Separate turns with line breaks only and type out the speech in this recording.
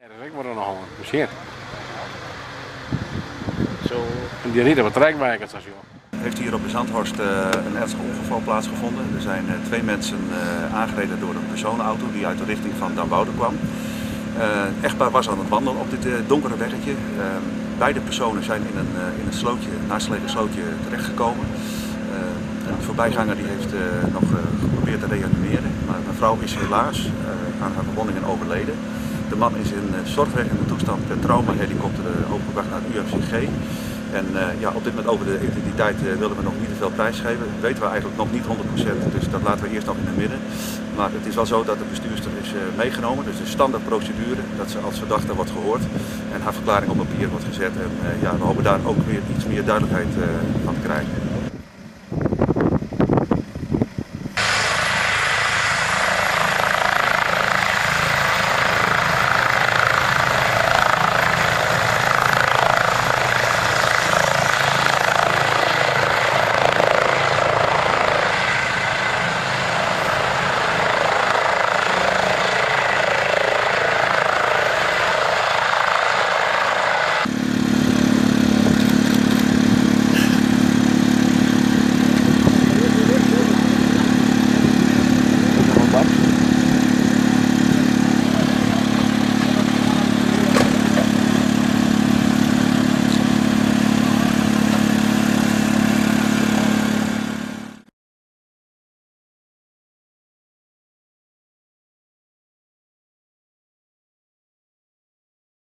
Ik word er nog aan. Misschien.
Zo.
En die rijden wat trekwerkers station.
Heeft hier op de Zandhorst een ernstig ongeval plaatsgevonden. Er zijn twee mensen aangereden door een personenauto die uit de richting van Damwoude kwam. Echtpaar was aan het wandelen op dit donkere weggetje. Beide personen zijn in een slootje, een naastgelegen slootje terechtgekomen. Een voorbijganger die heeft nog geprobeerd te reanimeren, maar mevrouw is helaas aan haar verwondingen overleden. De man is in zorgwekkende toestand per traumahelikopter overgebracht naar het UMCG. En op dit moment over de identiteit willen we nog niet te veel prijsgeven. Dat weten we eigenlijk nog niet 100%, dus dat laten we eerst nog in het midden. Maar het is wel zo dat de bestuurster is meegenomen, dus de standaard procedure, dat ze als verdachte wordt gehoord en haar verklaring op papier wordt gezet. En we hopen daar ook weer iets meer duidelijkheid van te krijgen.